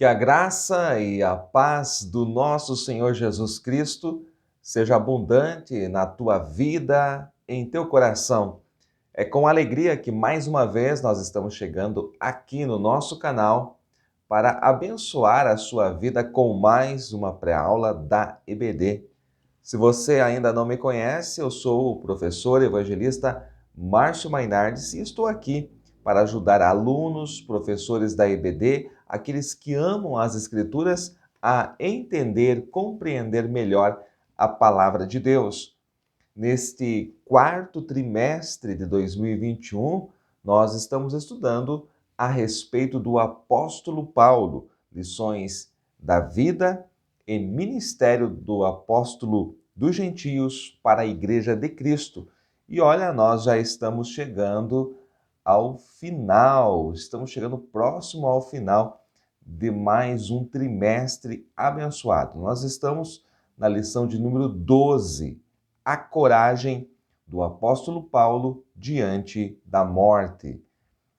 Que a graça e a paz do nosso Senhor Jesus Cristo seja abundante na tua vida, em teu coração. É com alegria que mais uma vez nós estamos chegando aqui no nosso canal para abençoar a sua vida com mais uma pré-aula da EBD. Se você ainda não me conhece, eu sou o professor evangelista Márcio Mainardes e estou aqui para ajudar alunos, professores da EBD, aqueles que amam as Escrituras, a entender, compreender melhor a palavra de Deus. Neste quarto trimestre de 2021, nós estamos estudando a respeito do apóstolo Paulo, lições da vida e ministério do apóstolo dos gentios para a Igreja de Cristo. E olha, nós já estamos chegando ao final, estamos chegando próximo ao final de mais um trimestre abençoado. Nós estamos na lição de número 12, a coragem do apóstolo Paulo diante da morte.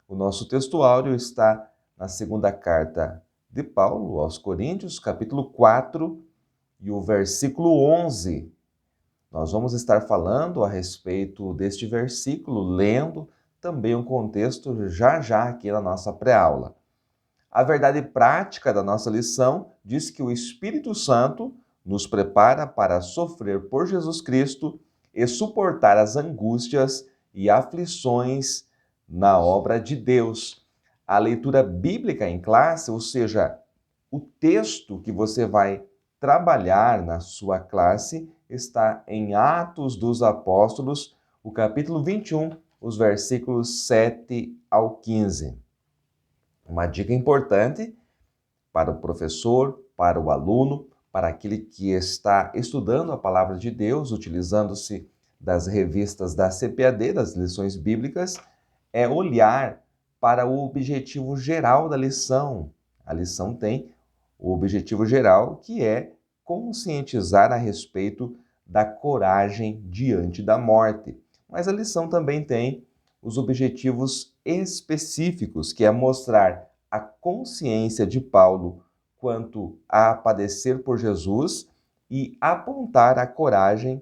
O nosso texto áureo está na segunda carta de Paulo aos Coríntios, capítulo 4 e o versículo 11. Nós vamos estar falando a respeito deste versículo, lendo também um contexto já aqui na nossa pré-aula. A verdade prática da nossa lição diz que o Espírito Santo nos prepara para sofrer por Jesus Cristo e suportar as angústias e aflições na obra de Deus. A leitura bíblica em classe, ou seja, o texto que você vai trabalhar na sua classe, está em Atos dos Apóstolos, o capítulo 21, os versículos 7 ao 15. Uma dica importante para o professor, para o aluno, para aquele que está estudando a palavra de Deus, utilizando-se das revistas da CPAD, das lições bíblicas, é olhar para o objetivo geral da lição. A lição tem o objetivo geral, que é conscientizar a respeito da coragem diante da morte. Mas a lição também tem os objetivos específicos, que é mostrar a consciência de Paulo quanto a padecer por Jesus e apontar a coragem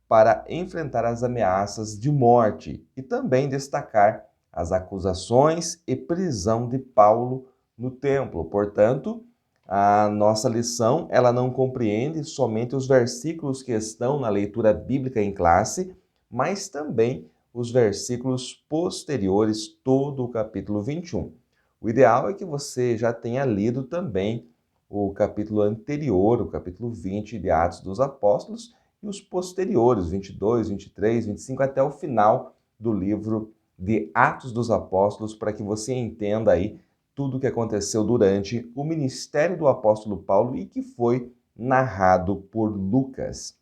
para enfrentar as ameaças de morte e também destacar as acusações e prisão de Paulo no templo. Portanto, a nossa lição, ela não compreende somente os versículos que estão na leitura bíblica em classe, mas também os versículos posteriores, todo o capítulo 21. O ideal é que você já tenha lido também o capítulo anterior, o capítulo 20 de Atos dos Apóstolos, e os posteriores, 22, 23, 25, até o final do livro de Atos dos Apóstolos, para que você entenda aí tudo o que aconteceu durante o ministério do apóstolo Paulo e que foi narrado por Lucas.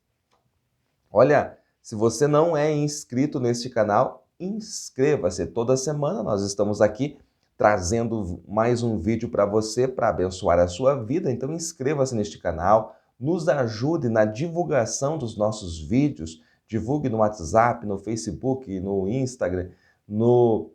Olha, se você não é inscrito neste canal, inscreva-se. Toda semana nós estamos aqui trazendo mais um vídeo para você, para abençoar a sua vida. Então inscreva-se neste canal, nos ajude na divulgação dos nossos vídeos, divulgue no WhatsApp, no Facebook, no Instagram, no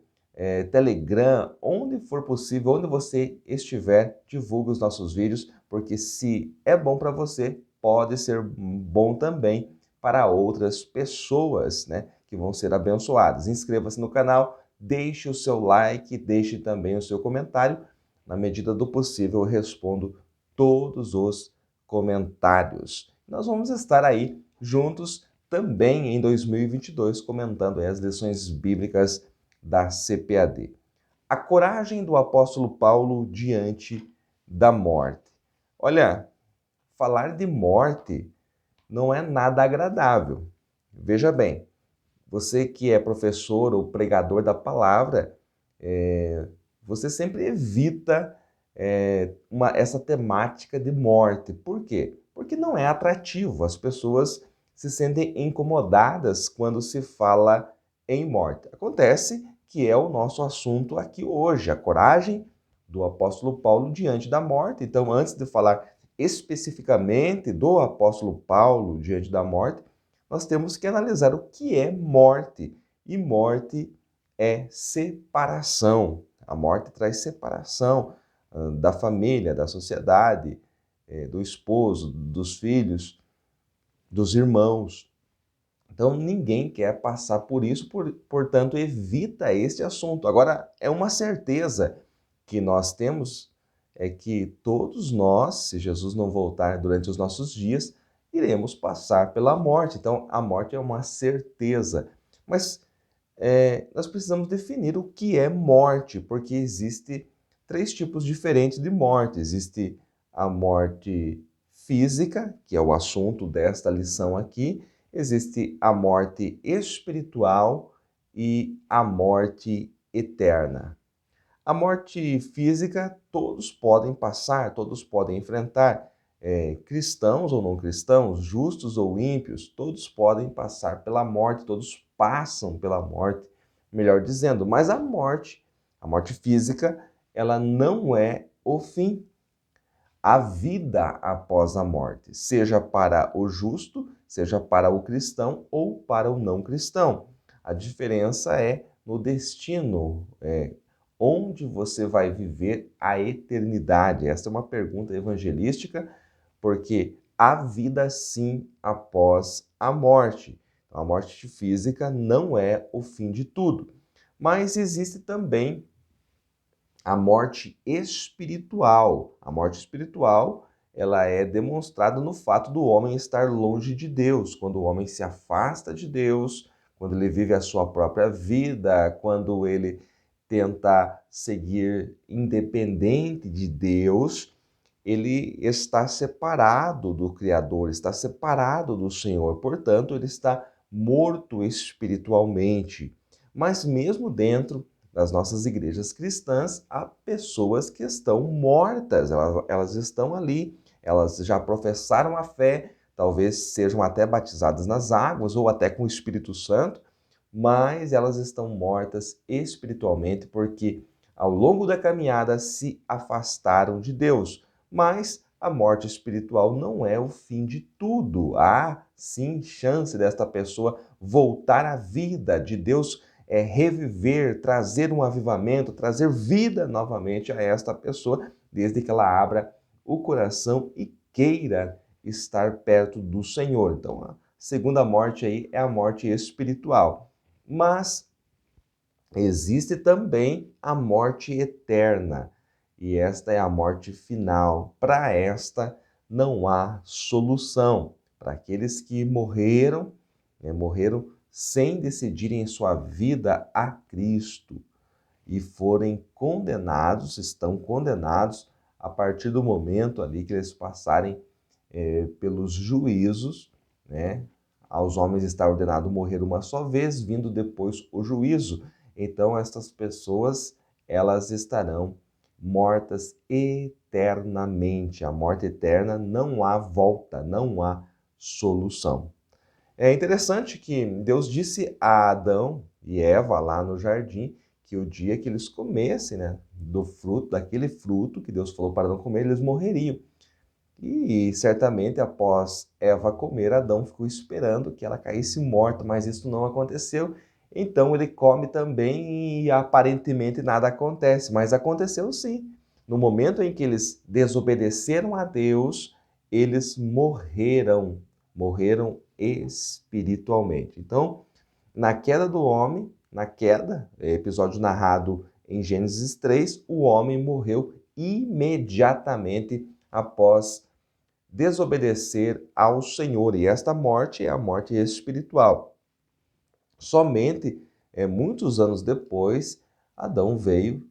Telegram, onde for possível, onde você estiver, divulgue os nossos vídeos, porque se é bom para você, pode ser bom também para outras pessoas, né, que vão ser abençoadas. Inscreva-se no canal, deixe o seu like, deixe também o seu comentário. Na medida do possível, eu respondo todos os comentários. Nós vamos estar aí juntos também em 2022, comentando as lições bíblicas da CPAD. A coragem do apóstolo Paulo diante da morte. Olha, falar de morte não é nada agradável. Veja bem, você que é professor ou pregador da palavra, você sempre evita essa temática de morte. Por quê? Porque não é atrativo. As pessoas se sentem incomodadas quando se fala em morte. Acontece que é o nosso assunto aqui hoje, a coragem do apóstolo Paulo diante da morte. Então, antes de falar especificamente do apóstolo Paulo diante da morte, nós temos que analisar o que é morte. E morte é separação. A morte traz separação. da família, da sociedade, do esposo, dos filhos, dos irmãos. Então, ninguém quer passar por isso, portanto, evita este assunto. Agora, é uma certeza que nós temos, é que todos nós, se Jesus não voltar durante os nossos dias, iremos passar pela morte. Então, a morte é uma certeza. Mas nós precisamos definir o que é morte, porque existe três tipos diferentes de morte. Existe a morte física, que é o assunto desta lição aqui. Existe a morte espiritual e a morte eterna. A morte física todos podem passar, todos podem enfrentar. Cristãos ou não cristãos, justos ou ímpios, todos podem passar pela morte, todos passam pela morte, melhor dizendo. Mas a morte física, ela não é o fim. A vida após a morte, seja para o justo, seja para o cristão ou para o não cristão. A diferença é no destino, onde você vai viver a eternidade. Essa é uma pergunta evangelística, porque há vida sim após a morte. Então, a morte física não é o fim de tudo, mas existe também a morte espiritual. A morte espiritual, ela é demonstrada no fato do homem estar longe de Deus, quando o homem se afasta de Deus, quando ele vive a sua própria vida, quando ele tenta seguir independente de Deus, ele está separado do Criador, está separado do Senhor, portanto, ele está morto espiritualmente. Mas mesmo dentro das nossas igrejas cristãs, há pessoas que estão mortas, elas estão ali, elas já professaram a fé, talvez sejam até batizadas nas águas ou até com o Espírito Santo, mas elas estão mortas espiritualmente porque ao longo da caminhada se afastaram de Deus. Mas a morte espiritual não é o fim de tudo. Há sim chance desta pessoa voltar à vida, de Deus reviver, trazer um avivamento, trazer vida novamente a esta pessoa, desde que ela abra o coração e queira estar perto do Senhor. Então, a segunda morte aí é a morte espiritual. Mas existe também a morte eterna, e esta é a morte final. Para esta não há solução. Para aqueles que morreram, morreram sem decidirem sua vida a Cristo e forem condenados, estão condenados a partir do momento ali que eles passarem pelos juízos, né? Aos homens está ordenado morrer uma só vez, vindo depois o juízo. Então, estas pessoas, elas estarão mortas eternamente. A morte eterna, não há volta, não há solução. É interessante que Deus disse a Adão e Eva lá no jardim que o dia que eles comessem, né, do fruto, daquele fruto que Deus falou para não comer, eles morreriam. E certamente após Eva comer, Adão ficou esperando que ela caísse morta, mas isso não aconteceu. Então ele come também e aparentemente nada acontece, mas aconteceu sim. No momento em que eles desobedeceram a Deus, eles morreram espiritualmente. Então, na queda do homem, episódio narrado em Gênesis 3, o homem morreu imediatamente após desobedecer ao Senhor. E esta morte é a morte espiritual. Somente muitos anos depois, Adão veio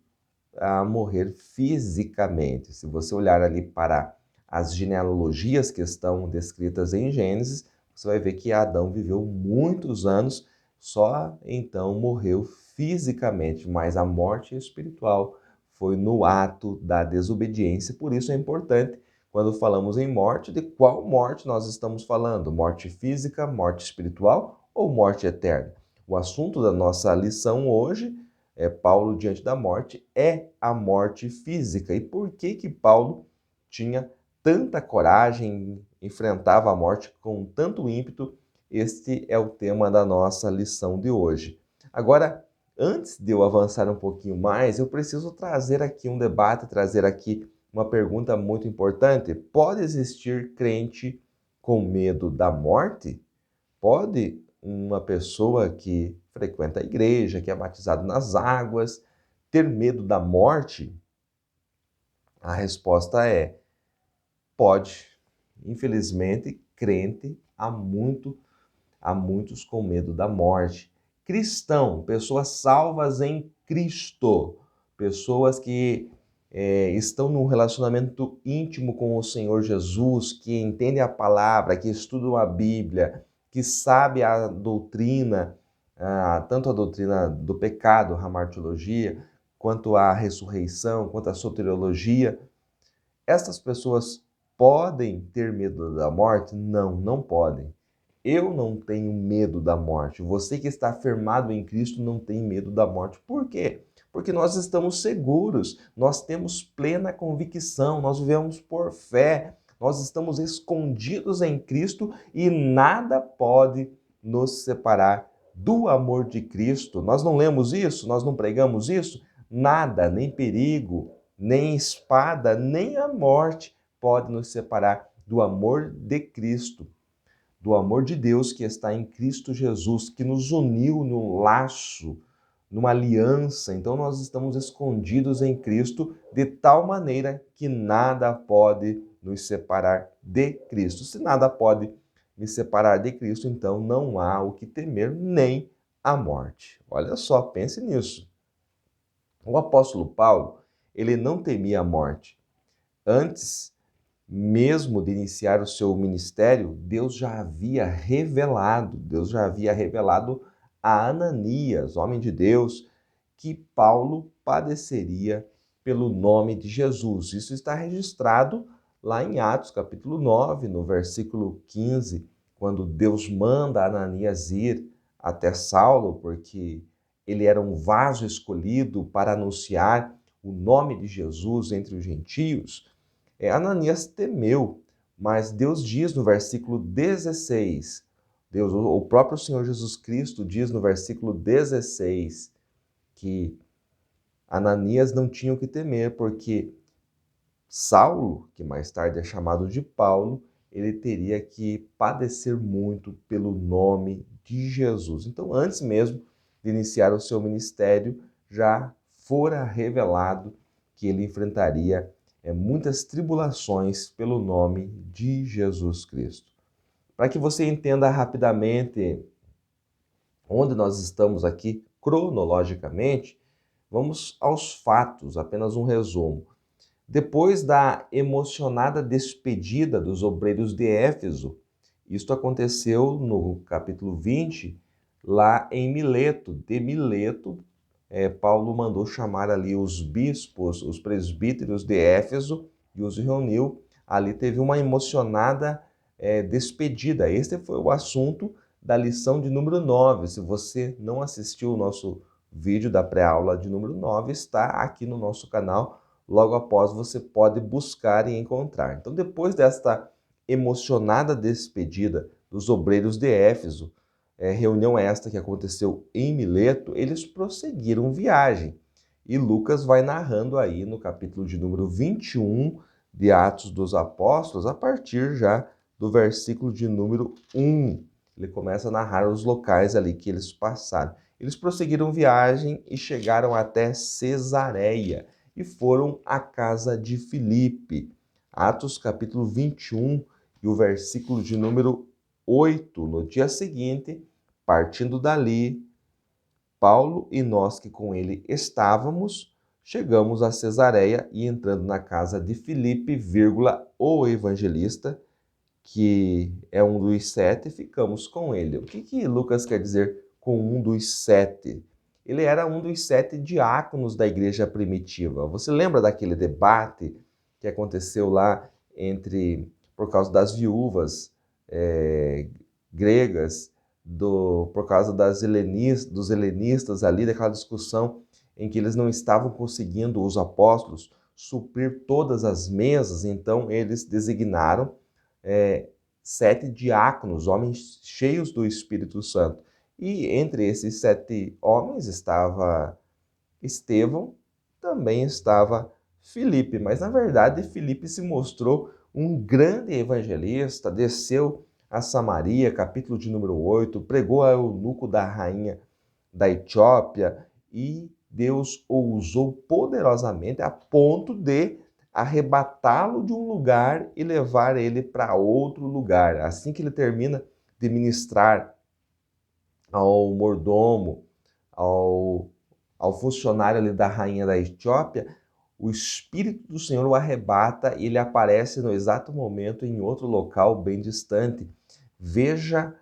a morrer fisicamente. Se você olhar ali para as genealogias que estão descritas em Gênesis, você vai ver que Adão viveu muitos anos, só então morreu fisicamente, mas a morte espiritual foi no ato da desobediência. Por isso é importante, quando falamos em morte, de qual morte nós estamos falando? Morte física, morte espiritual ou morte eterna? O assunto da nossa lição hoje Paulo diante da morte, é a morte física. E por que que Paulo tinha tanta coragem, enfrentava a morte com tanto ímpeto? Este é o tema da nossa lição de hoje. Agora, Antes de eu avançar um pouquinho mais, eu preciso trazer aqui um debate, trazer aqui uma pergunta muito importante. Pode existir crente com medo da morte? Pode uma pessoa que frequenta a igreja, que é batizado nas águas, ter medo da morte? A resposta é: pode. Infelizmente, crente há muitos com medo da morte. Cristão, pessoas salvas em Cristo, pessoas que estão num relacionamento íntimo com o Senhor Jesus, que entendem a palavra, que estudam a Bíblia, que sabem a doutrina, tanto a doutrina do pecado, a martirologia, quanto a ressurreição, quanto a soteriologia. Essas pessoas podem ter medo da morte? Não, não podem. Eu não tenho medo da morte. Você que está firmado em Cristo não tem medo da morte. Por quê? Porque nós estamos seguros, nós temos plena convicção, nós vivemos por fé, nós estamos escondidos em Cristo e nada pode nos separar do amor de Cristo. Nós não lemos isso? Nós não pregamos isso? Nada, nem perigo, nem espada, nem a morte pode nos separar do amor de Cristo, do amor de Deus que está em Cristo Jesus, que nos uniu num laço, numa aliança. Então nós estamos escondidos em Cristo de tal maneira que nada pode nos separar de Cristo. Se nada pode me separar de Cristo, então não há o que temer, nem a morte. Olha só, pense nisso. O apóstolo Paulo, ele não temia a morte. Antes mesmo de iniciar o seu ministério, Deus já havia revelado a Ananias, homem de Deus, que Paulo padeceria pelo nome de Jesus. Isso está registrado lá em Atos, capítulo 9, no versículo 15, quando Deus manda Ananias ir até Saulo, porque ele era um vaso escolhido para anunciar o nome de Jesus entre os gentios. Ananias temeu, mas Deus diz no versículo 16, o próprio Senhor Jesus Cristo diz no versículo 16 que Ananias não tinha o que temer, porque Saulo, que mais tarde é chamado de Paulo, ele teria que padecer muito pelo nome de Jesus. Então, antes mesmo de iniciar o seu ministério, já fora revelado que ele enfrentaria muitas tribulações pelo nome de Jesus Cristo. Para que você entenda rapidamente onde nós estamos aqui cronologicamente, vamos aos fatos, apenas um resumo. Depois da emocionada despedida dos obreiros de Éfeso, isto aconteceu no capítulo 20, lá em Mileto. De Mileto, Paulo mandou chamar ali os bispos, os presbíteros de Éfeso, e os reuniu. Ali teve uma emocionada despedida. Este foi o assunto da lição de número 9. Se você não assistiu o nosso vídeo da pré-aula de número 9, está aqui no nosso canal. Logo após você pode buscar e encontrar. Então, depois desta emocionada despedida dos obreiros de Éfeso, reunião esta que aconteceu em Mileto, eles prosseguiram viagem. E Lucas vai narrando aí no capítulo de número 21 de Atos dos Apóstolos, a partir já do versículo de número 1. Ele começa a narrar os locais ali que eles passaram. Eles prosseguiram viagem e chegaram até Cesareia e foram à casa de Filipe. Atos capítulo 21 e o versículo de número 8. No dia seguinte, partindo dali, Paulo e nós que com ele estávamos, chegamos a Cesareia e entrando na casa de Filipe, o evangelista, que é um dos 7, ficamos com ele. O que Lucas quer dizer com um dos 7? Ele era um dos 7 diáconos da igreja primitiva. Você lembra daquele debate que aconteceu lá por causa das viúvas gregas, por causa dos helenistas ali, daquela discussão em que eles não estavam conseguindo, os apóstolos, suprir todas as mesas, então eles designaram 7 diáconos, homens cheios do Espírito Santo. E entre esses 7 homens estava Estevão, também estava Filipe, mas na verdade Filipe se mostrou um grande evangelista, desceu a Samaria, capítulo de número 8, pregou ao eunuco da rainha da Etiópia e Deus o usou poderosamente a ponto de arrebatá-lo de um lugar e levar ele para outro lugar. Assim que ele termina de ministrar ao mordomo, ao, ao funcionário ali da rainha da Etiópia, o Espírito do Senhor o arrebata e ele aparece no exato momento em outro local bem distante. Veja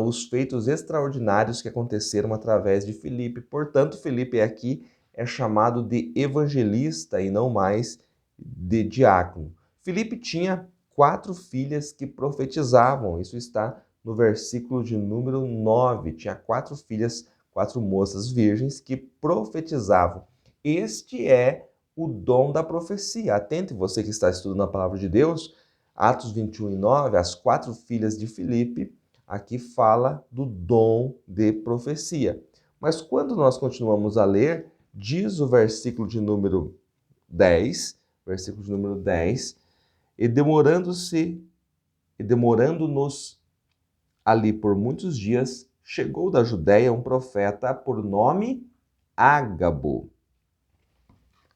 os feitos extraordinários que aconteceram através de Filipe. Portanto, Filipe aqui é chamado de evangelista e não mais de diácono. Filipe tinha 4 filhas que profetizavam. Isso está no versículo de número 9. Tinha 4 filhas, 4 moças virgens que profetizavam. Este é o dom da profecia. Atente você que está estudando a palavra de Deus, Atos 21:9, as 4 filhas de Filipe, aqui fala do dom de profecia. Mas quando nós continuamos a ler, diz o versículo de número 10, e demorando-nos ali por muitos dias, chegou da Judéia um profeta por nome Ágabo.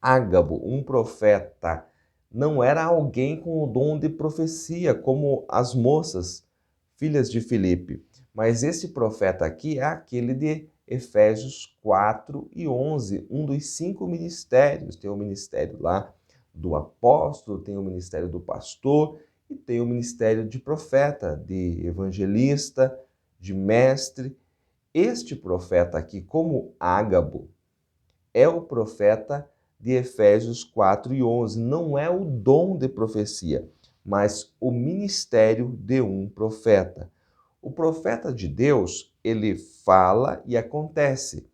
Ágabo, um profeta, não era alguém com o dom de profecia, como as moças, filhas de Filipe. Mas esse profeta aqui é aquele de Efésios 4:11, um dos 5 ministérios. Tem o ministério lá do apóstolo, tem o ministério do pastor e tem o ministério de profeta, de evangelista, de mestre. Este profeta aqui, como Ágabo, é o profeta de Efésios 4:11. Não é o dom de profecia, mas o ministério de um profeta. O profeta de Deus, ele fala e acontece,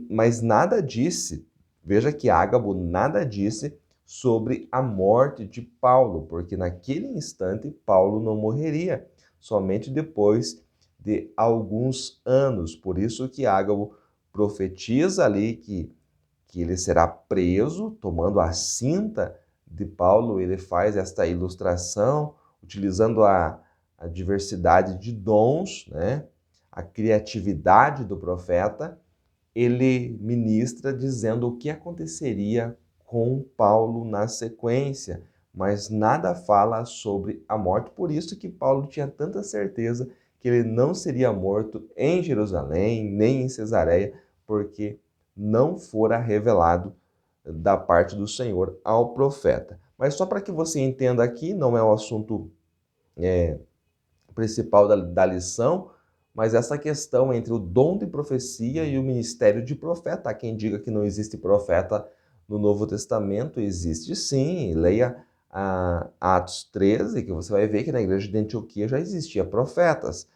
mas nada disse, veja que Ágabo nada disse sobre a morte de Paulo, porque naquele instante Paulo não morreria, somente depois de alguns anos. Por isso que Ágabo profetiza ali que ele será preso, tomando a cinta de Paulo, ele faz esta ilustração, utilizando a diversidade de dons, né? A criatividade do profeta, ele ministra dizendo o que aconteceria com Paulo na sequência, mas nada fala sobre a morte, por isso que Paulo tinha tanta certeza que ele não seria morto em Jerusalém, nem em Cesareia, porque não fora revelado da parte do Senhor ao profeta. Mas só para que você entenda aqui, não é o assunto principal da lição, mas essa questão entre o dom de profecia e o ministério de profeta. Há quem diga que não existe profeta no Novo Testamento, existe sim. Leia Atos 13, que você vai ver que na igreja de Antioquia já existia profetas.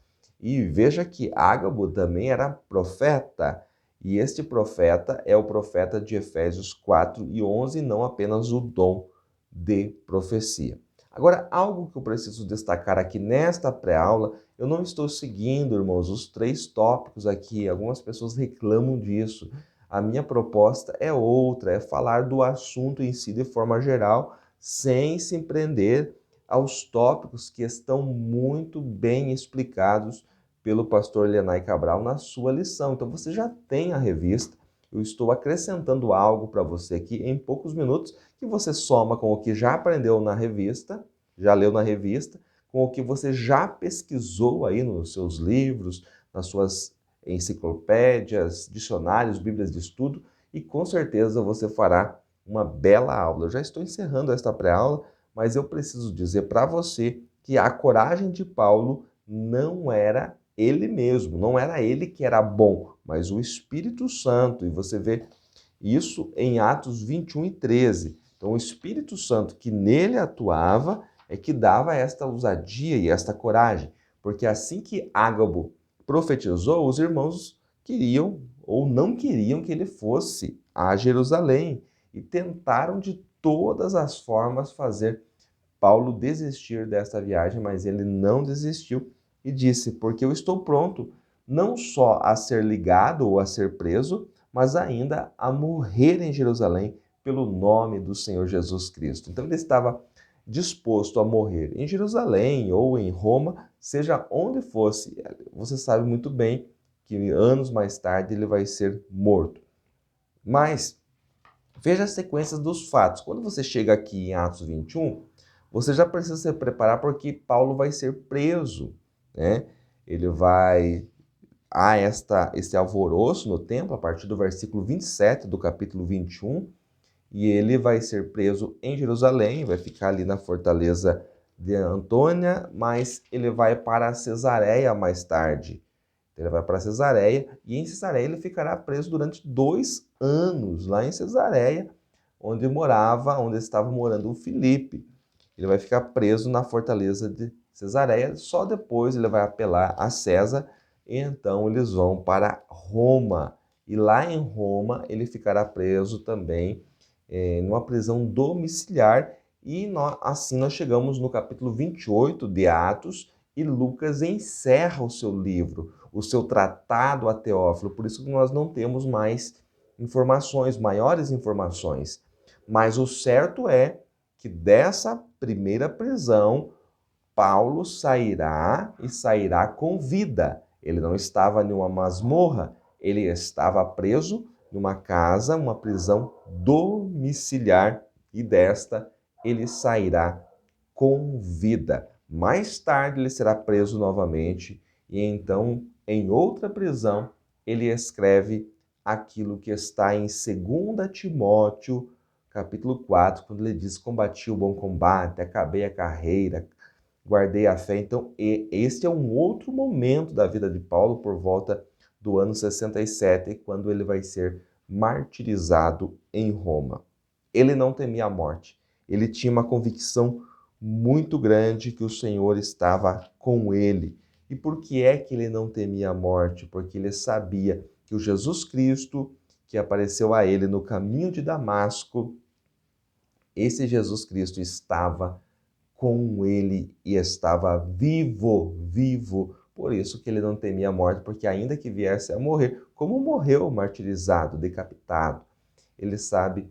E veja que Ágabo também era profeta. E este profeta é o profeta de Efésios 4:11, não apenas o dom de profecia. Agora, algo que eu preciso destacar aqui nesta pré-aula, eu não estou seguindo, irmãos, os 3 tópicos aqui. Algumas pessoas reclamam disso. A minha proposta é outra, é falar do assunto em si de forma geral, sem se prender aos tópicos que estão muito bem explicados pelo pastor Lenay Cabral na sua lição. Então você já tem a revista, eu estou acrescentando algo para você aqui em poucos minutos, que você soma com o que já aprendeu na revista, já leu na revista, com o que você já pesquisou aí nos seus livros, nas suas enciclopédias, dicionários, bíblias de estudo, e com certeza você fará uma bela aula. Eu já estou encerrando esta pré-aula, mas eu preciso dizer para você que a coragem de Paulo não era ele mesmo, não era ele que era bom, mas o Espírito Santo. E você vê isso em Atos 21:13. Então, o Espírito Santo que nele atuava é que dava esta ousadia e esta coragem, porque assim que Ágabo profetizou, os irmãos queriam ou não queriam que ele fosse a Jerusalém e tentaram de todas as formas fazer Paulo desistir desta viagem, mas ele não desistiu e disse: porque eu estou pronto não só a ser ligado ou a ser preso, mas ainda a morrer em Jerusalém pelo nome do Senhor Jesus Cristo. Então ele estava disposto a morrer em Jerusalém ou em Roma, seja onde fosse. Você sabe muito bem que anos mais tarde ele vai ser morto. Mas veja as sequências dos fatos. Quando você chega aqui em Atos 21, você já precisa se preparar porque Paulo vai ser preso, né? Ele vai... Há esse alvoroço no templo a partir do versículo 27 do capítulo 21, e ele vai ser preso em Jerusalém, vai ficar ali na fortaleza de Antônia, mas ele vai para Cesareia mais tarde. Ele vai para Cesareia, e em Cesareia ele ficará preso durante 2 anos, lá em Cesareia, onde estava morando o Filipe. Ele vai ficar preso na fortaleza de Cesareia, só depois ele vai apelar a César, e então eles vão para Roma. E lá em Roma ele ficará preso também, numa prisão domiciliar, e assim nós chegamos no capítulo 28 de Atos, e Lucas encerra o seu livro, o seu tratado a Teófilo. Por isso que nós não temos mais informações, maiores informações. Mas o certo é que dessa primeira prisão, Paulo sairá e sairá com vida. Ele não estava em uma masmorra, ele estava preso numa casa, uma prisão domiciliar, e desta ele sairá com vida. Mais tarde ele será preso novamente, e então, em outra prisão, ele escreve aquilo que está em 2 Timóteo, capítulo 4, quando ele diz: combati o bom combate, acabei a carreira, guardei a fé. Então, este é um outro momento da vida de Paulo, por volta do ano 67, quando ele vai ser martirizado em Roma. Ele não temia a morte. Ele tinha uma convicção muito grande que o Senhor estava com ele. E por que é que ele não temia a morte? Porque ele sabia que o Jesus Cristo que apareceu a ele no caminho de Damasco, esse Jesus Cristo estava com ele e estava vivo. Por isso que ele não temia a morte, porque ainda que viesse a morrer, como morreu martirizado, decapitado, ele sabia,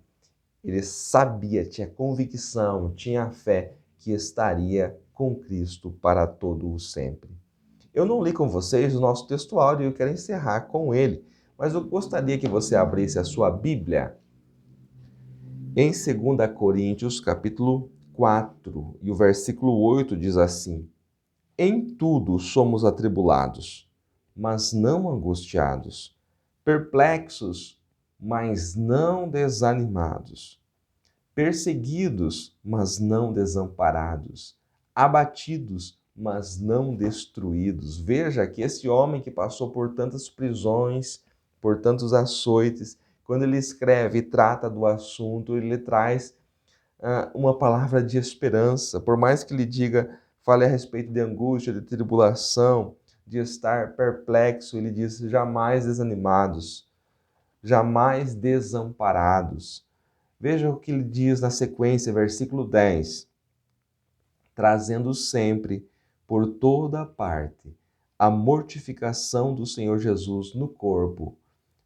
tinha convicção, tinha fé que estaria com Cristo para todo o sempre. Eu não li com vocês o nosso textuário e eu quero encerrar com ele, mas eu gostaria que você abrisse a sua Bíblia em 2 Coríntios, capítulo 4, e o versículo 8 diz assim: em tudo somos atribulados, mas não angustiados, perplexos, mas não desanimados, perseguidos, mas não desamparados, abatidos, mas não destruídos. Veja que esse homem que passou por tantas prisões, por tantos açoites, quando ele escreve e trata do assunto, ele traz uma palavra de esperança. Por mais que ele diga, fale a respeito de angústia, de tribulação, de estar perplexo, ele diz: jamais desanimados, jamais desamparados. Veja o que ele diz na sequência, versículo 10. Trazendo sempre, por toda parte, a mortificação do Senhor Jesus no corpo,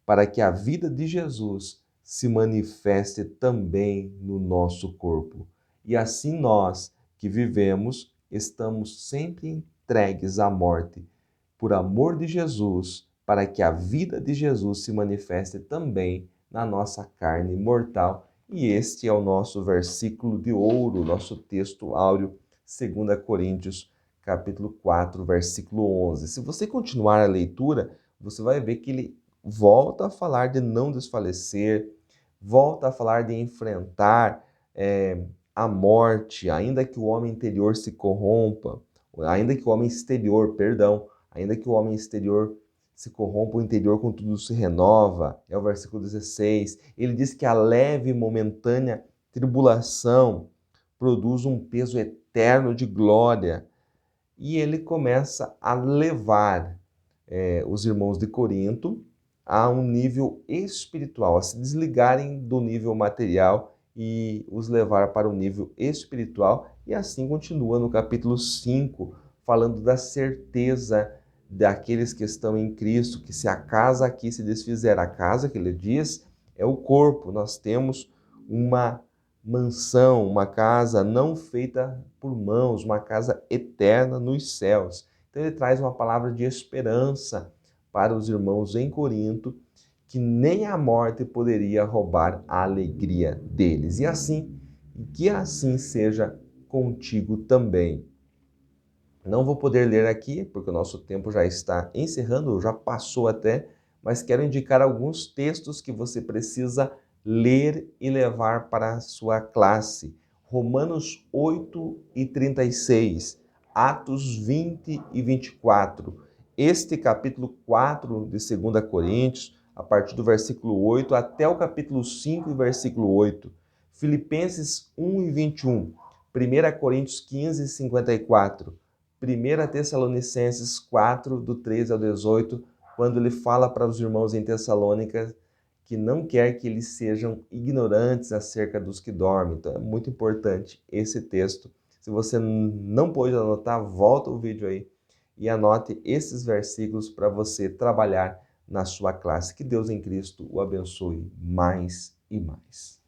para que a vida de Jesus se manifeste também no nosso corpo. E assim nós, que vivemos, estamos sempre entregues à morte, por amor de Jesus, para que a vida de Jesus se manifeste também na nossa carne mortal. E este é o nosso versículo de ouro, nosso texto áureo, 2 Coríntios, capítulo 4, versículo 11. Se você continuar a leitura, você vai ver que ele volta a falar de não desfalecer, volta a falar de enfrentar a morte, ainda que o homem interior se corrompa, ainda que o homem exterior, ainda que o homem exterior se corrompa, o interior contudo se renova. É o versículo 16. Ele diz que a leve e momentânea tribulação produz um peso eterno de glória. E ele começa a levar os irmãos de Corinto a um nível espiritual, a se desligarem do nível material e os levar para o nível espiritual. E assim continua no capítulo 5, falando da certeza daqueles que estão em Cristo, que se a casa aqui se desfizer, a casa que ele diz é o corpo. Nós temos uma mansão, uma casa não feita por mãos, uma casa eterna nos céus. Então ele traz uma palavra de esperança para os irmãos em Corinto, que nem a morte poderia roubar a alegria deles. Que assim seja contigo também. Não vou poder ler aqui, porque o nosso tempo já está encerrando, já passou até, mas quero indicar alguns textos que você precisa ler e levar para a sua classe. Romanos 8 e 36, Atos 20 e 24, este capítulo 4 de 2 Coríntios, a partir do versículo 8 até o capítulo 5 e versículo 8, Filipenses 1 e 21, 1 Coríntios 15 e 54, 1 Tessalonicenses 4, do 13 ao 18, quando ele fala para os irmãos em Tessalônica que não quer que eles sejam ignorantes acerca dos que dormem. Então é muito importante esse texto. Se você não pôde anotar, volta o vídeo aí e anote esses versículos para você trabalhar na sua classe. Que Deus em Cristo o abençoe mais e mais.